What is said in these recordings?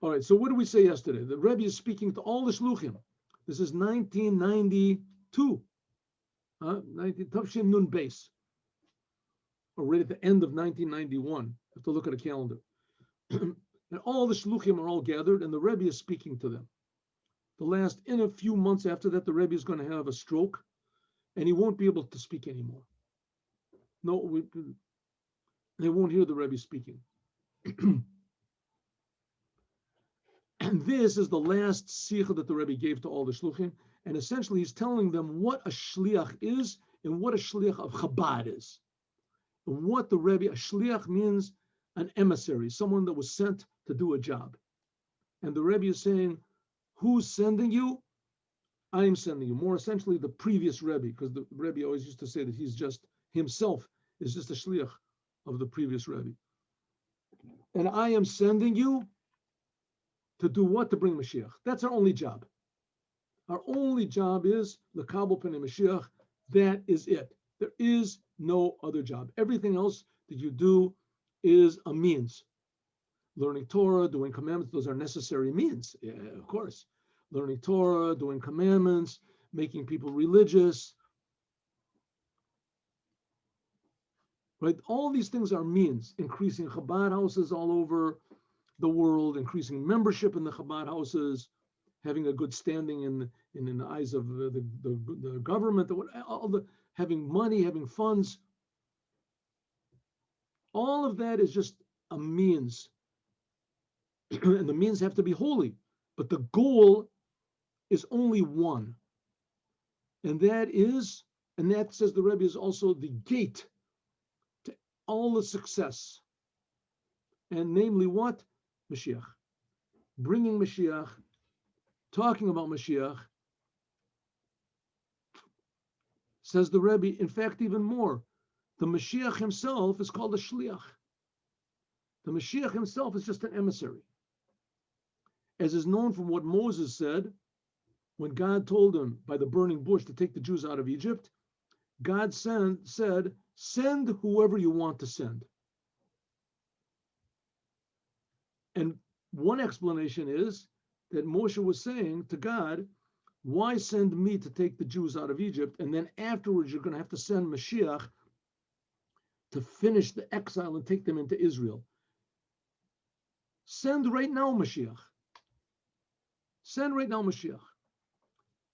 All right, so what did we say yesterday? The Rebbe is speaking to all the Shluchim. This is 1992. 19 Tavshin Nun Beis. Or right at the end of 1991. You have to look at a calendar. And all the Shluchim are all gathered, and the Rebbe is speaking to them. In a few months after that, the Rebbe is going to have a stroke, and he won't be able to speak anymore. No, they won't hear the Rebbe speaking. And this is the last sikha that the Rebbe gave to all the Shluchim, and essentially he's telling them what a shliach is and what a shliach of Chabad is. And what the Rebbe, a shliach means an emissary, someone that was sent to do a job. And the Rebbe is saying, who's sending you? I am sending you. More essentially, the previous Rebbe, because the Rebbe always used to say that he's just, himself is just a shliach of the previous Rebbe. And I am sending you to do what? To bring Mashiach. That's our only job. Our only job is l'kabel pnei Mashiach. That is it. There is no other job. Everything else that you do is a means. Learning Torah, doing commandments, those are necessary means. Yeah, of course. Learning Torah, doing commandments, making people religious. Right? All these things are means. Increasing Chabad houses all over the world, increasing membership in the Chabad houses, having a good standing in the eyes of the government, having money, having funds. All of that is just a means. And the means have to be holy. But the goal is only one. And that says the Rebbe, is also the gate to all the success. And namely what? Mashiach. Bringing Mashiach, talking about Mashiach. Says the Rebbe, in fact, even more. The Mashiach himself is called a shliach. The Mashiach himself is just an emissary. As is known from what Moses said, when God told him by the burning bush to take the Jews out of Egypt, God said, send whoever you want to send. And one explanation is that Moshe was saying to God, why send me to take the Jews out of Egypt? And then afterwards, you're going to have to send Mashiach to finish the exile and take them into Israel. Send right now, Mashiach. Send right now, Mashiach.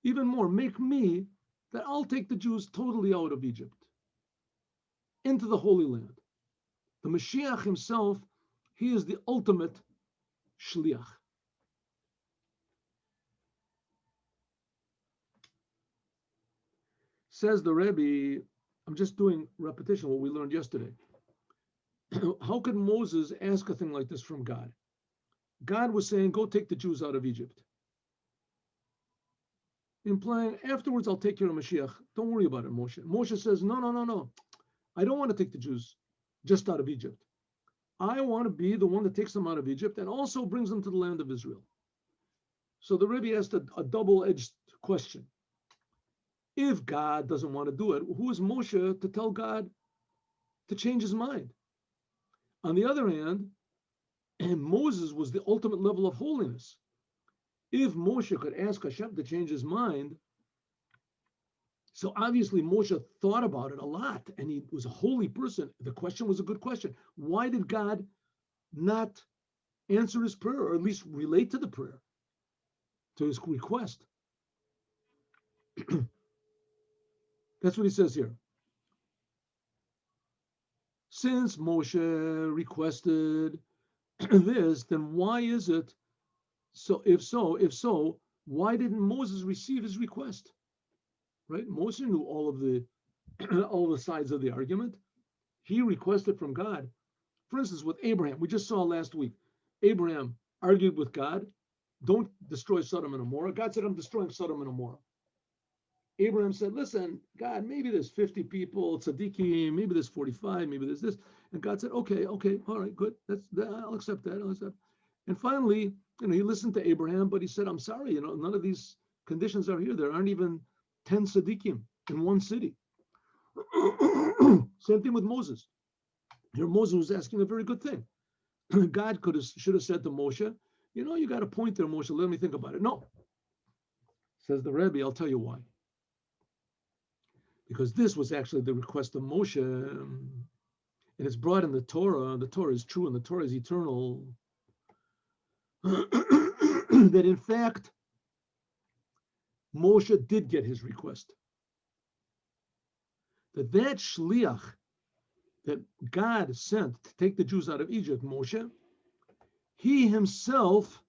Even more, make me that I'll take the Jews totally out of Egypt into the Holy Land. The Mashiach himself, he is the ultimate shliach. Says the Rebbe, I'm just doing repetition what we learned yesterday. How could Moses ask a thing like this from God? God was saying, go take the Jews out of Egypt. Implying, afterwards I'll take care of Mashiach. Don't worry about it, Moshe. Moshe says, no. I don't want to take the Jews just out of Egypt. I want to be the one that takes them out of Egypt and also brings them to the land of Israel. So the Rebbe asked a double-edged question. If God doesn't want to do it, who is Moshe to tell God to change his mind? On the other hand, Moses was the ultimate level of holiness. If Moshe could ask Hashem to change his mind, so obviously Moshe thought about it a lot, and he was a holy person. The question was a good question. Why did God not answer his prayer, or at least relate to the prayer, to his request? That's what he says here. Since Moshe requested this, then why is it so? If so, why didn't Moses receive his request? Right? Moshe knew all of the sides of the argument. He requested from God. For instance, with Abraham, we just saw last week, Abraham argued with God, don't destroy Sodom and Gomorrah. God said, I'm destroying Sodom and Gomorrah. Abraham said, listen, God, maybe there's 50 people, tzaddikim, maybe there's 45, maybe there's this. And God said, okay, all right, good. I'll accept that. And finally, he listened to Abraham, but he said, I'm sorry, none of these conditions are here. There aren't even 10 tzaddikim in one city. Same thing with Moses. Here Moses was asking a very good thing. God should have said to Moshe, You got a point there, Moshe. Let me think about it. No, says the Rebbe. I'll tell you why. Because this was actually the request of Moshe, and it's brought in the Torah. The Torah is true, and the Torah is eternal. That in fact, Moshe did get his request. That shliach that God sent to take the Jews out of Egypt, Moshe, he himself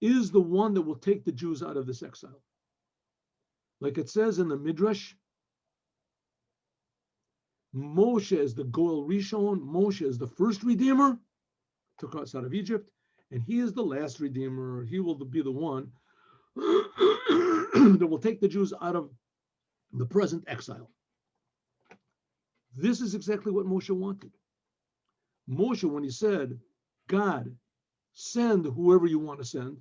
is the one that will take the Jews out of this exile. Like it says in the Midrash, Moshe is the Goel Rishon, Moshe is the first redeemer, took us out of Egypt, and he is the last redeemer. He will be the one that will take the Jews out of the present exile. This is exactly what Moshe wanted. Moshe, when he said, God, send whoever you want to send,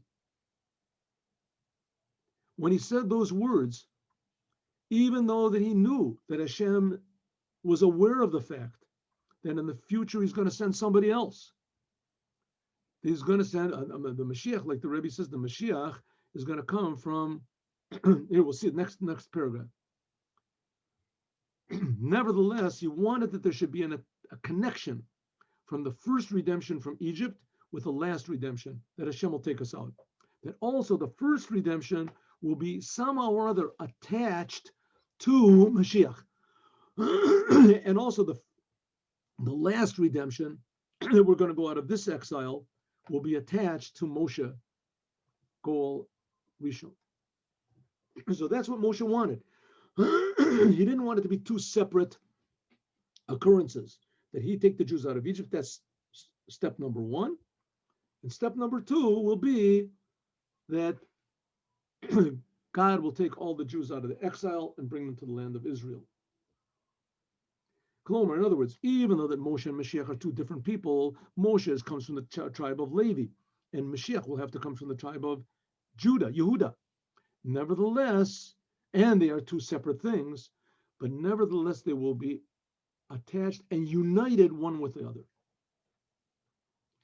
when he said those words, even though that he knew that Hashem was aware of the fact that in the future he's going to send somebody else. He's going to send the Moshiach, like the Rebbe says, the Moshiach is going to come from, here we'll see it next paragraph. Nevertheless, he wanted that there should be a connection from the first redemption from Egypt with the last redemption, that Hashem will take us out. That also the first redemption will be somehow or other attached to Mashiach. And also the last redemption that we're going to go out of this exile will be attached to Moshe, Goel Rishon. So that's what Moshe wanted. He didn't want it to be two separate occurrences, that he take the Jews out of Egypt. That's step number one. And step number two will be that God will take all the Jews out of the exile and bring them to the land of Israel. In other words, even though that Moshe and Mashiach are two different people, Moshe comes from the tribe of Levi, and Mashiach will have to come from the tribe of Judah, Yehuda. Nevertheless, and they are two separate things, but nevertheless they will be attached and united one with the other.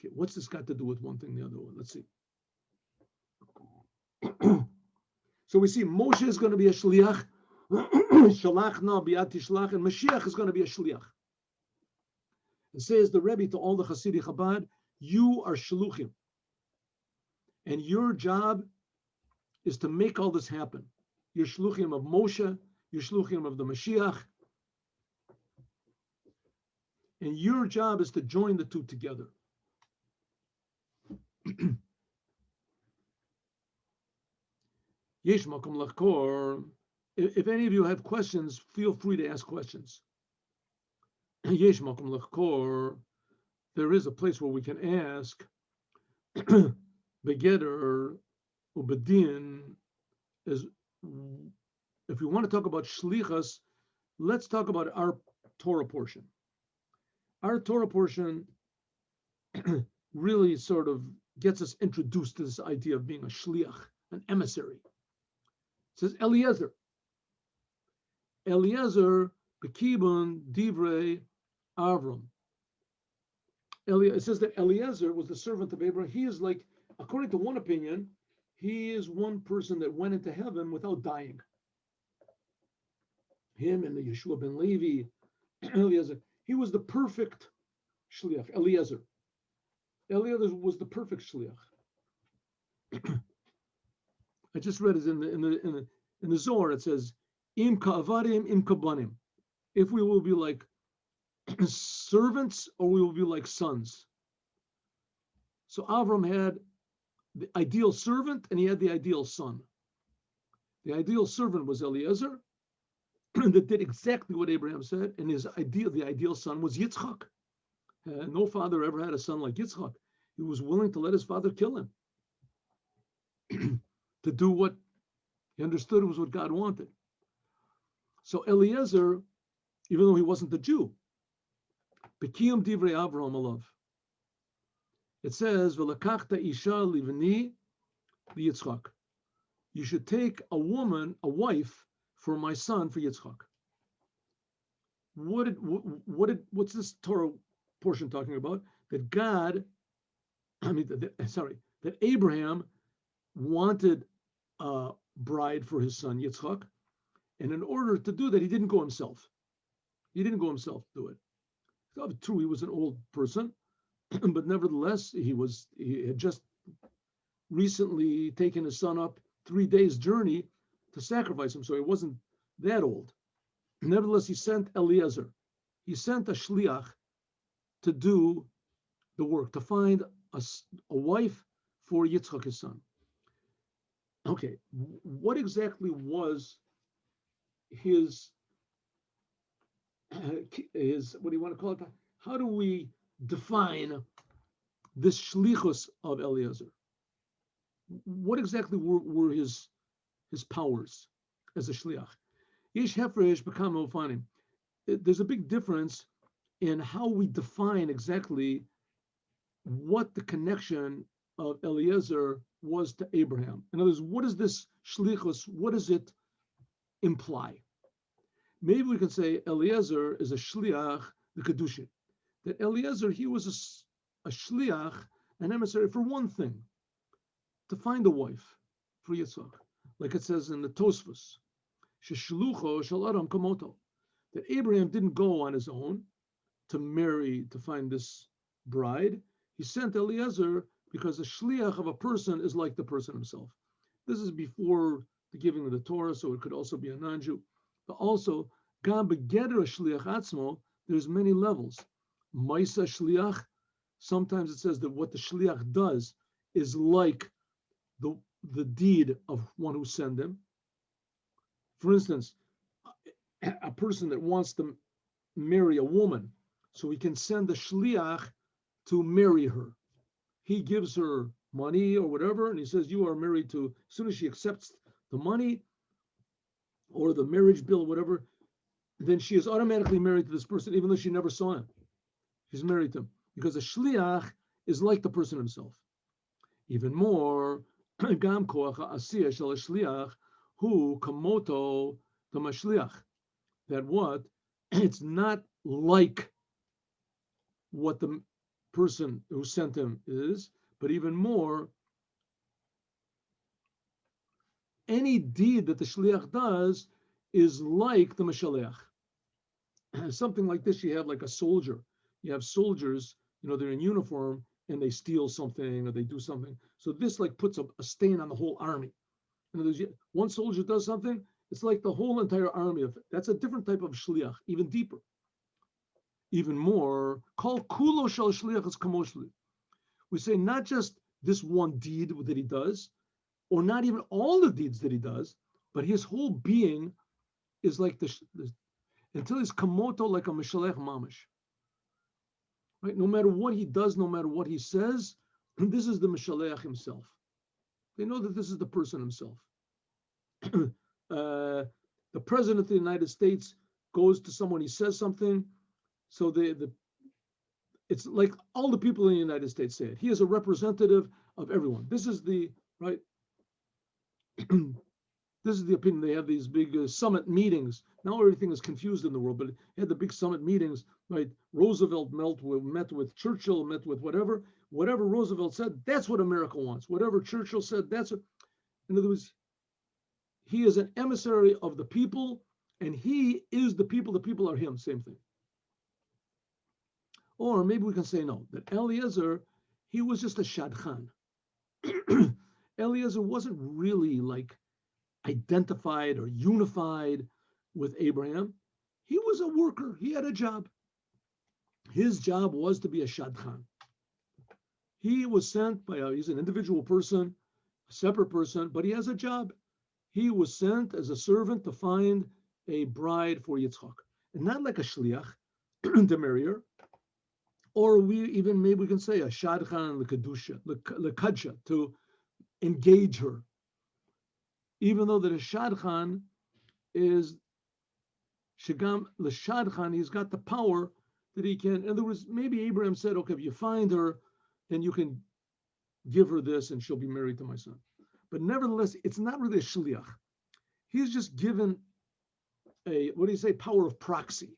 Okay, what's this got to do with one thing, the other one? Let's see. So we see Moshe is going to be a shliach, Shalachna bi'at tishlach, and Mashiach is going to be a shliach. It says the Rebbe to all the Hasidic Chabad, you are shluchim, and your job is to make all this happen. You're shluchim of Moshe, you're shluchim of the Mashiach, and your job is to join the two together. Yesh makom lachkor. If any of you have questions, feel free to ask questions. Yesh makom lachkor. There is a place where we can ask. Begeder ubedin is. If we want to talk about shlichus, let's talk about our Torah portion. Our Torah portion really sort of gets us introduced to this idea of being a shliach, an emissary. It says Eliezer. Eliezer, Bekibun, Divrei, Avram. It says that Eliezer was the servant of Abraham. He is like, according to one opinion, he is one person that went into heaven without dying. Him and the Yeshua ben Levi, Eliezer. He was the perfect shliach, Eliezer. Eliezer was the perfect shliach. I just read it in the Zohar. It says, "Im ka'avadim, im kabanim." If we will be like servants, or we will be like sons. So Avram had the ideal servant, and he had the ideal son. The ideal servant was Eliezer, that did exactly what Abraham said, and the ideal son was Yitzchak. No father ever had a son like Yitzchak. He was willing to let his father kill him to do what he understood was what God wanted. So Eliezer, even though he wasn't a Jew, Bekiyum divrei Avraham alav. It says, "V'lakachta isha livni liYitzchak." You should take a woman, a wife, for my son, for Yitzchak. What's this Torah portion talking about? That that Abraham wanted a bride for his son Yitzchak, and in order to do that, he didn't go himself. He didn't go himself to do it. True, he was an old person, but nevertheless, he had just recently taken his son up 3 days' journey to sacrifice him, so he wasn't that old. Nevertheless, he sent Eliezer. He sent a shliach to do the work, to find a wife for Yitzchak, his son. Okay, what exactly was his, what do you want to call it? How do we define this shlichus of Eliezer? What exactly were his powers as a shliach? Yesh hefresh b'kama ufanim. There's a big difference in how we define exactly what the connection of Eliezer was to Abraham. In other words, what is this shlichus? What does it imply? Maybe we can say Eliezer is a shliach, the kedushin. That Eliezer, he was a shliach, an emissary for one thing, to find a wife for Yitzchak. Like it says in the Tosfos, sheshlucho shel adam kamoto, that Abraham didn't go on his own to find this bride. He sent Eliezer because a shliach of a person is like the person himself. This is before the giving of the Torah, so it could also be a non-Jew. But also, gam begeder shliach atzmo, there's many levels. Maisa shliach, sometimes it says that what the shliach does is like the deed of one who sent him. For instance, a person that wants to marry a woman, so he can send the shliach to marry her. He gives her money or whatever, and he says, you are married to, as soon as she accepts the money or the marriage bill or whatever, then she is automatically married to this person, even though she never saw him. She's married to him, because a shliach is like the person himself. Even more, gam koach ha'asiyah shel shliach hu kamoto to mashliach. That what? It's not like what the person who sent him is, but even more, any deed that the shliach does is like the mashaliach. Something like this, you have like a soldier. You have soldiers, they're in uniform and they steal something or they do something. So this like puts a stain on the whole army. In other words, one soldier does something, it's like the whole entire army of it. That's a different type of shliach, even deeper. Even more, kol kulo shel shliach is kamoshli. We say not just this one deed that he does, or not even all the deeds that he does, but his whole being is like until he's kamoto, like a mishalech mamish. Right? No matter what he does, no matter what he says, this is the mishalech himself. They know that this is the person himself. The president of the United States goes to someone, he says something, so it's like all the people in the United States say it. He is a representative of everyone. This is the right. This is the opinion. They have these big summit meetings. Now everything is confused in the world, but they had the big summit meetings, right? Roosevelt met with Churchill, met with whatever Roosevelt said, that's what America wants. Whatever Churchill said, that's what. In other words, he is an emissary of the people, and he is the people are him, same thing. Or maybe we can say no, that Eliezer, he was just a shadchan. Eliezer wasn't really like identified or unified with Abraham. He was a worker. He had a job. His job was to be a shadchan. He was sent he's an individual person, a separate person, but he has a job. He was sent as a servant to find a bride for Yitzchak. And not like a shliach to marry her. Or maybe we can say a shadchan l'kadsha, to engage her. Even though that a shadchan is shagam l'shadchan, he's got the power that he can. In other words, maybe Abraham said, okay, if you find her, then you can give her this and she'll be married to my son. But nevertheless, it's not really a shliach. He's just given power of proxy.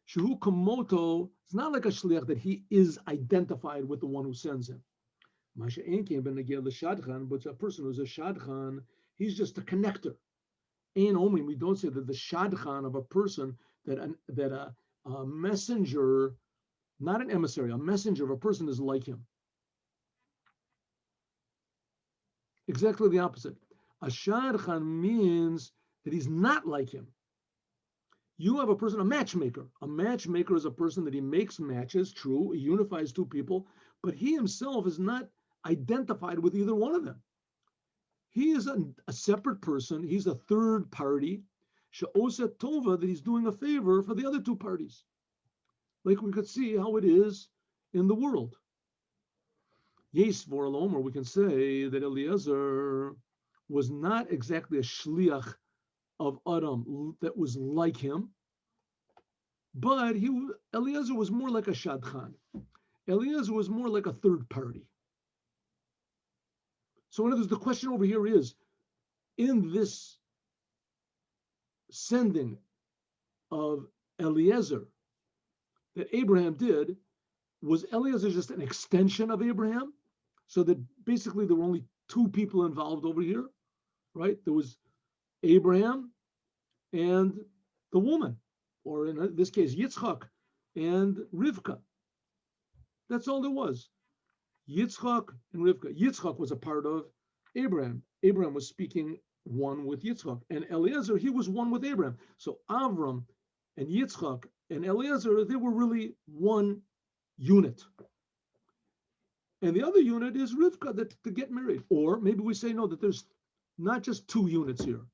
Shehu kamoto, it's not like a shliach that he is identified with the one who sends him. Masha Ein Kein Ben Negel Shadchan, but a person who's a Shadchan, he's just a connector. Ein Omrim, we don't say that the Shadchan of a person, that a messenger, not an emissary, a messenger of a person is like him. Exactly the opposite. A Shadchan means that he's not like him. You have a person, a matchmaker. A matchmaker is a person that he makes matches, true, he unifies two people, but he himself is not identified with either one of them. He is a separate person. He's a third party. She'oset tova, that he's doing a favor for the other two parties. Like we could see how it is in the world. Yes, voralom, or we can say that Eliezer was not exactly a shliach of Adam that was like him, but Eliezer was more like a shadchan. Eliezer was more like a third party. So in other words, the question over here is, in this sending of Eliezer that Abraham did, was Eliezer just an extension of Abraham? So that basically there were only two people involved over here, right? There was Abraham and the woman, or in this case, Yitzchak and Rivka. That's all there was. Yitzchak and Rivka. Yitzchak was a part of Abraham. Abraham was speaking one with Yitzchak. And Eliezer, he was one with Abraham. So Avram and Yitzchak and Eliezer, they were really one unit. And the other unit is Rivka, that to get married. Or maybe we say no, that there's not just two units here,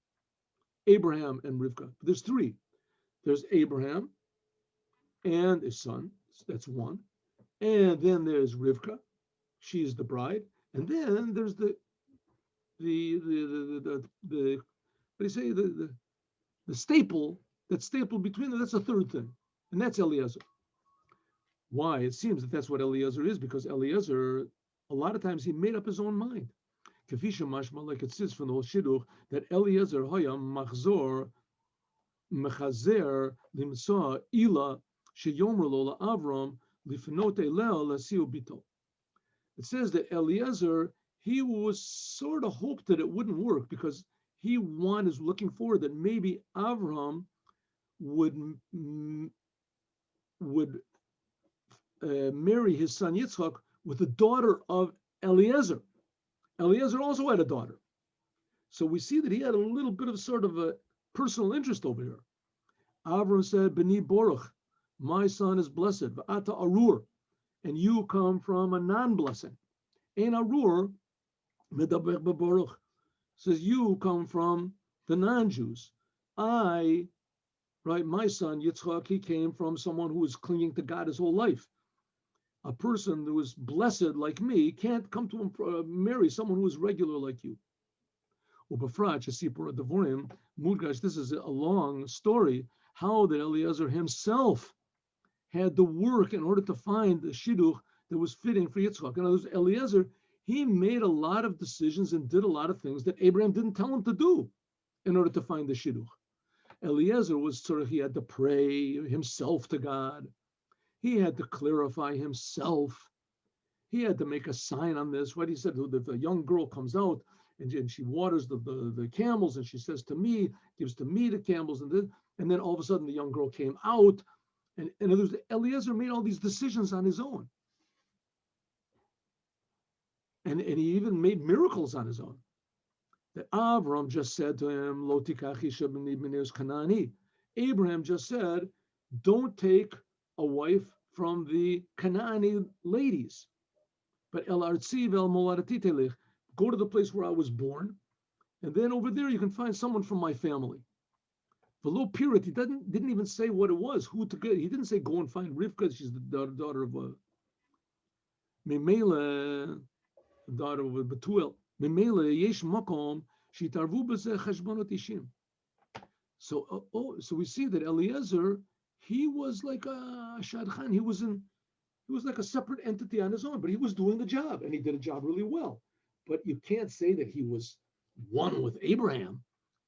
Abraham and Rivka. There's three. There's Abraham and his son. That's one. And then there's Rivka. She's the bride. And then there's the what do you say, the staple that's stapled between them. That's a third thing, and that's Eliezer. Why? It seems that that's what Eliezer is, because Eliezer, a lot of times he made up his own mind. Kefisha mashma, like it says from the Shidduch, that Eliezer hoya machzor mechazer limsa ila sheyomer lo Avram lifnot elel lasiu bito. It says that Eliezer, he was sort of hoped that it wouldn't work, because he is looking forward that maybe Avram would marry his son Yitzchak with the daughter of Eliezer. Eliezer also had a daughter. So we see that he had a little bit of sort of a personal interest over here. Avram said, B'ni Boruch, my son is blessed, V'ata Arur, and you come from a non-blessing. Ein Arur, Medaber B'Boruch, says you come from the non-Jews. My son Yitzchak, he came from someone who was clinging to God his whole life. A person who is blessed like me can't come to marry someone who is regular like you. This is a long story, how that Eliezer himself had to work in order to find the shidduch that was fitting for Yitzchak. In other words, Eliezer, he made a lot of decisions and did a lot of things that Abraham didn't tell him to do in order to find the shidduch. Eliezer was he had to pray himself to God. He had to clarify himself. He had to make a sign on this. What he said, if a young girl comes out and she waters the camels, and she says to me, gives to me the camels, and then all of a sudden the young girl came out. And Eliezer made all these decisions on his own. And he even made miracles on his own. That Avram just said to him, Lo tikach isha b'nei Kanani. Abraham just said, don't take a wife from the Canaanite ladies, but el artzi vel moladati telech, go to the place where I was born, and then over there you can find someone from my family. Velo pirat, he didn't even say what it was, who to get. He didn't say go and find Rivka, she's the daughter of Memela, daughter of Betuel. Memela yesh makom shitarvu b'zeh cheshbonot ishim. So we see that Eliezer, he was like a shadchan. He was like a separate entity on his own, but he was doing the job, and he did a job really well. But you can't say that he was one with Abraham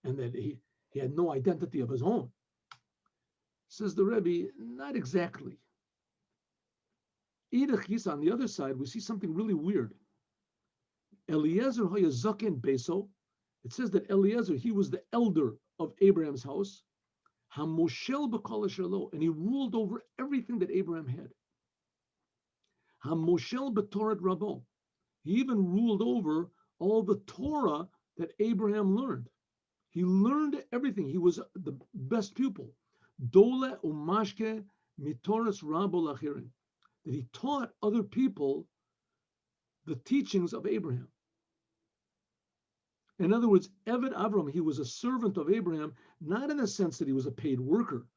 and that he had no identity of his own. Says the Rebbe, not exactly. On the other side, we see something really weird. Eliezer hayazaken beso. It says that Eliezer, he was the elder of Abraham's house. Hamoshel b'kol asher lo, and he ruled over everything that Abraham had. Hamoshel b'torat rabo. He even ruled over all the Torah that Abraham learned. He learned everything. He was the best pupil. Dole umashke mitoras rabo lachirin. That he taught other people the teachings of Abraham. In other words, Eved Avram, he was a servant of Abraham, not in the sense that he was a paid worker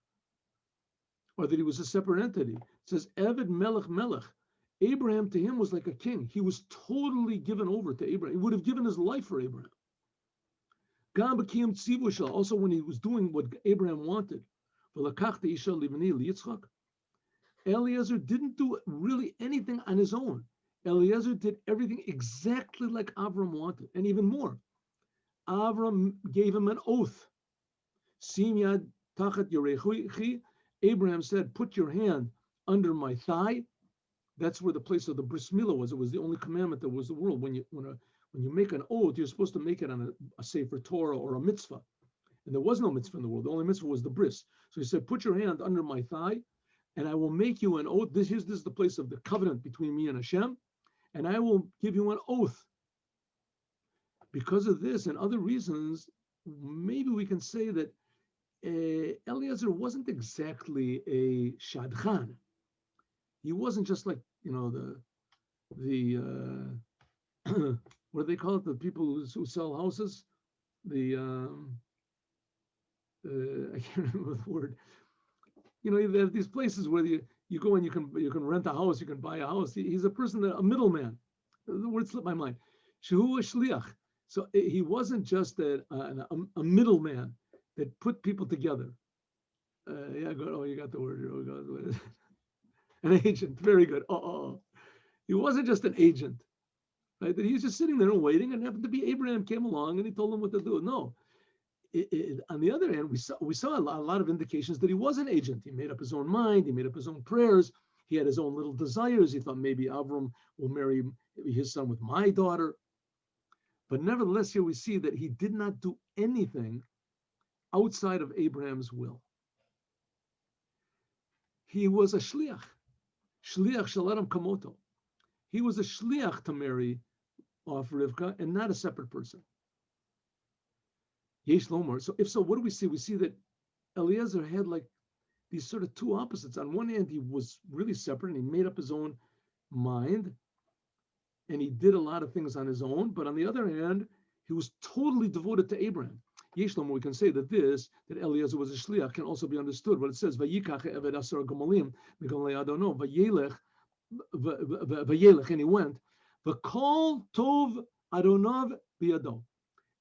or that he was a separate entity. It says Eved Melech Melech. Abraham to him was like a king. He was totally given over to Abraham. He would have given his life for Abraham. Also, when he was doing what Abraham wanted, Eliezer didn't do really anything on his own. Eliezer did everything exactly like Avram wanted, and even more. Avram gave him an oath. Abraham said, "Put your hand under my thigh." That's where the place of the bris milah was. It was the only commandment that was the world. When you make an oath, you're supposed to make it on a sefer Torah or a mitzvah. And there was no mitzvah in the world. The only mitzvah was the bris. So he said, "Put your hand under my thigh, and I will make you an oath." This is the place of the covenant between me and Hashem, and I will give you an oath. Because of this and other reasons, maybe we can say that Eliezer wasn't exactly a shadchan. He wasn't just like, the what do they call it? The people who sell houses. I can't remember the word. They have these places where you go and you can rent a house, you can buy a house. He's a person, a middleman. The word slipped my mind. Shehu shliach. So he wasn't just a middleman that put people together. You got the word here. An agent. Very good. He wasn't just an agent, right? That he was just sitting there and waiting, and happened to be Abraham came along and he told him what to do. No. On the other hand, we saw a lot of indications that he was an agent. He made up his own mind. He made up his own prayers. He had his own little desires. He thought maybe Avram will marry his son with my daughter. But nevertheless, here we see that he did not do anything outside of Abraham's will. He was a shliach shalaram kamoto. He was a shliach to marry off Rivka and not a separate person. Yesh Lomar. So if so, what do we see? We see that Eliezer had like these sort of two opposites. On one hand, he was really separate and he made up his own mind and he did a lot of things on his own. But on the other hand, he was totally devoted to Abraham. Yesh Lomar, we can say that Eliezer was a shliach can also be understood. What it says, Vayikach eved asar gomalim migamlei adono vayelech, and he went. V'kol tov adonav biyado.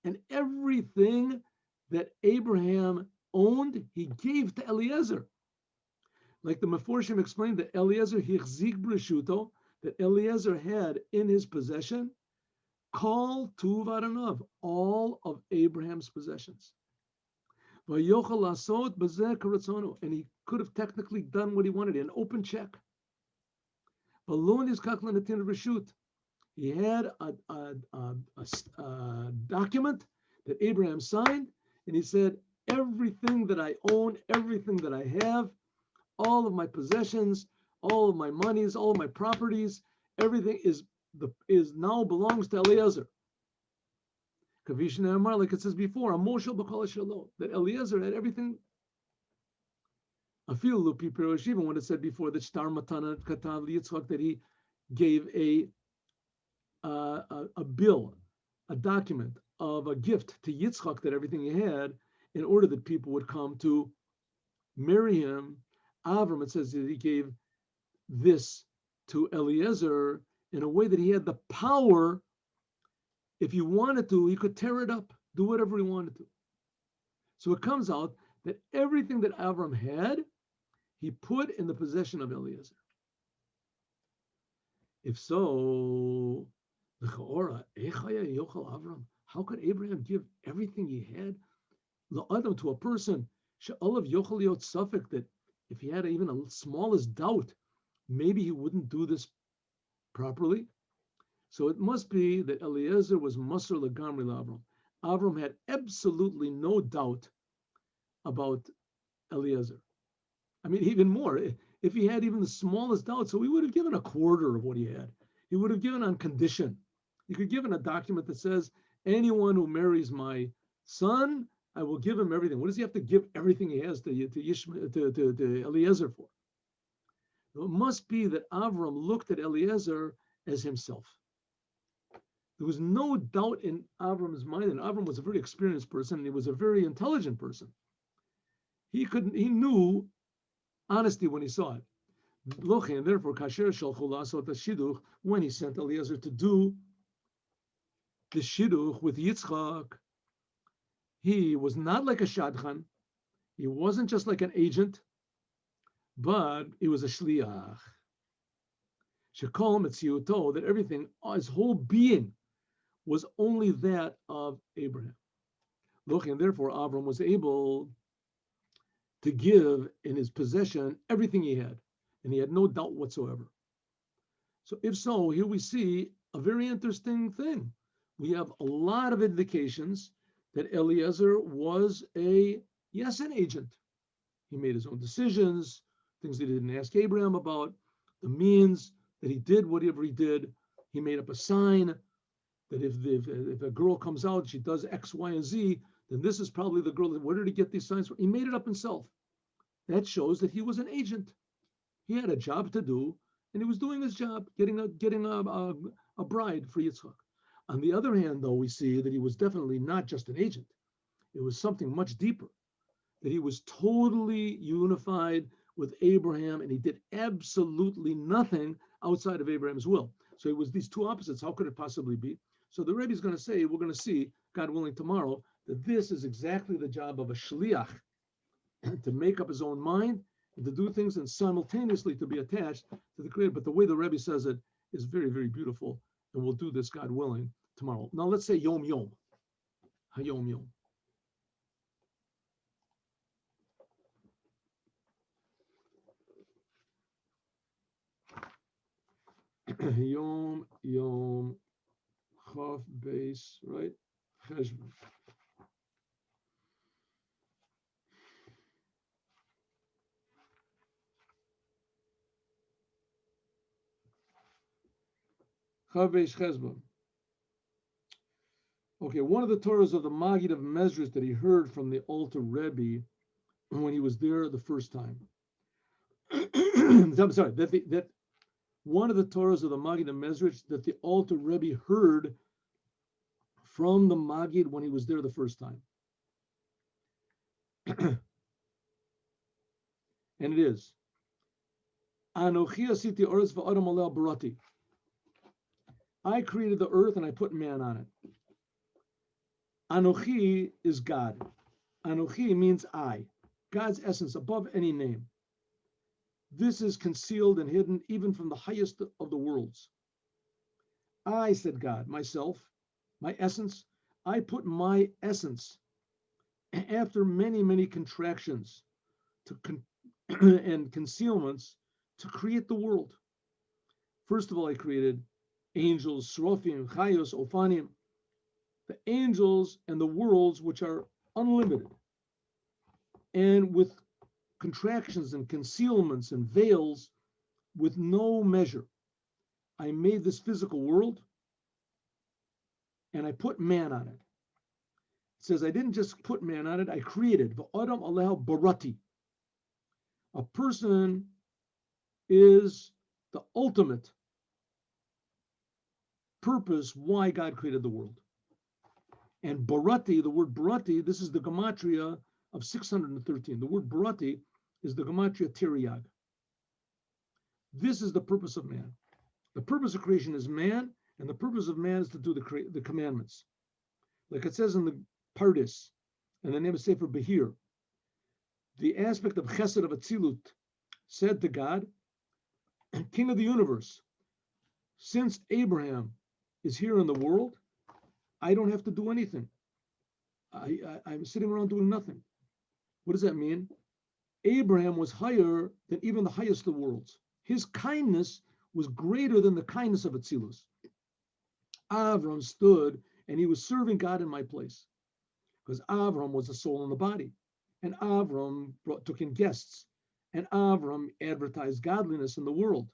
And everything that Abraham owned, he gave to Eliezer. Like the Meforshim explained that Eliezer hichzik b'reshuto, that Eliezer had in his possession, kol tuv adonav, all of Abraham's possessions. Vayochel lasot b'zeh karatzonu, and he could have technically done what he wanted, an open check. V'lo nizkach l'netin reshut. He had a document that Abraham signed, and he said, everything that I own, everything that I have, all of my possessions, all of my monies, all of my properties, everything is now belongs to Eliezer. Kavishna Amar, like it says before, that Eliezer had everything. Even when it said before that Shtar Matana Katav Yitzchak, that he gave a bill, a document of a gift to Yitzchak, that everything he had, in order that people would come to marry him. Avram, it says that he gave this to Eliezer in a way that he had the power, if he wanted to, he could tear it up, do whatever he wanted to. So it comes out that everything that Avram had, he put in the possession of Eliezer. If so, how could Abraham give everything he had to a person that if he had even a smallest doubt, maybe he wouldn't do this properly? So it must be that Eliezer was Masr Lagamri Avram. Avram had absolutely no doubt about Eliezer. I mean, even more, if he had even the smallest doubt, so he would have given a quarter of what he had. He would have given on condition. He could give in a document that says, anyone who marries my son, I will give him everything. What does he have to give everything he has to Eliezer for? It must be that Avram looked at Eliezer as himself. There was no doubt in Avram's mind, and Avram was a very experienced person, and he was a very intelligent person. He knew honesty when he saw it. And therefore, when he sent Eliezer to do the shidduch with Yitzchak, he was not like a shadchan. He wasn't just like an agent, but he was a shliach. Shekol metziuto, that everything, his whole being, was only that of Abraham. And therefore, Avram was able to give in his possession everything he had, and he had no doubt whatsoever. So if so, here we see a very interesting thing. We have a lot of indications that Eliezer was an agent. He made his own decisions, things that he didn't ask Abraham about, the means that he did whatever he did. He made up a sign that if a girl comes out, she does X, Y, and Z, then this is probably the girl. Where did he get these signs from? He made it up himself. That shows that he was an agent. He had a job to do, and he was doing his job, getting a bride for Yitzchak. On the other hand, though, we see that he was definitely not just an agent. It was something much deeper, that he was totally unified with Abraham, and he did absolutely nothing outside of Abraham's will. So it was these two opposites. How could it possibly be? So the Rebbe is going to say, we're going to see, God willing, tomorrow, that this is exactly the job of a shliach, to make up his own mind and to do things and simultaneously to be attached to the Creator. But the way the Rebbe says it is very, very beautiful. And we'll do this, God willing, tomorrow. Now let's say Yom Yom. Hayom Yom. Yom Yom Chav Beis, right? Cheshvan. Chav Beis Cheshvan. Okay, one of the Torahs of the Maggid of Mezrich that he heard from the Alter Rebbe when he was there the first time. I'm sorry, that one of the Torahs of the Maggid of Mezrich that the Alter Rebbe heard from the Maggid when he was there the first time. And it is, Anochi asiti oretz va'adam aleh barati. I created the earth and I put man on it. Anochi is God. Anochi means I, God's essence above any name. This is concealed and hidden even from the highest of the worlds. I, said God, myself, my essence, I put my essence after many, many contractions and concealments to create the world. First of all, I created angels, Seraphim, Chayos, Ophanim, the angels and the worlds which are unlimited, and with contractions and concealments and veils with no measure. I made this physical world and I put man on it. It says I didn't just put man on it, I created. V'adam aleh barati. A person is the ultimate purpose why God created the world. And barati, the word barati, this is the gematria of 613. The word barati is the gematria tiriyag. This is the purpose of man. The purpose of creation is man, and the purpose of man is to do the commandments. Like it says in the Pardis, and the name of Sefer Behir, the aspect of chesed of Atzilut said to God, King of the universe, since Abraham is here in the world, I don't have to do anything. I'm sitting around doing nothing. What does that mean? Abraham was higher than even the highest of the worlds. His kindness was greater than the kindness of Atzilus. Avram stood and he was serving God in my place, because Avram was the soul in the body, and Avram took in guests, and Avram advertised godliness in the world.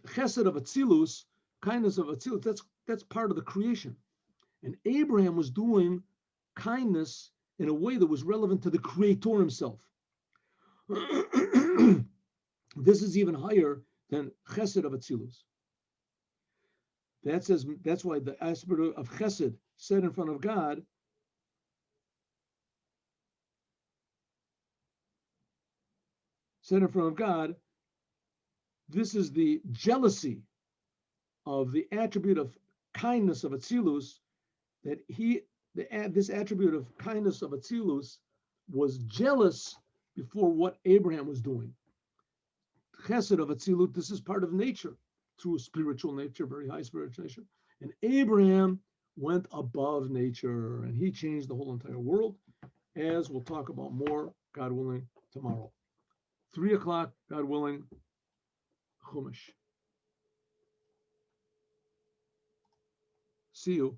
Chesed of Atzilus, kindness of Atzilus, that's part of the creation. And Abraham was doing kindness in a way that was relevant to the Creator himself. This is even higher than Chesed of Atzilus. That's why the aspect of Chesed said in front of God, this is the jealousy of the attribute of kindness of Atzilus, that this attribute of kindness of Atzilus was jealous before what Abraham was doing. Chesed of Atzilut, this is part of nature, true spiritual nature, very high spiritual nature. And Abraham went above nature, and he changed the whole entire world, as we'll talk about more, God willing, tomorrow. 3:00, God willing, Chumash. See you.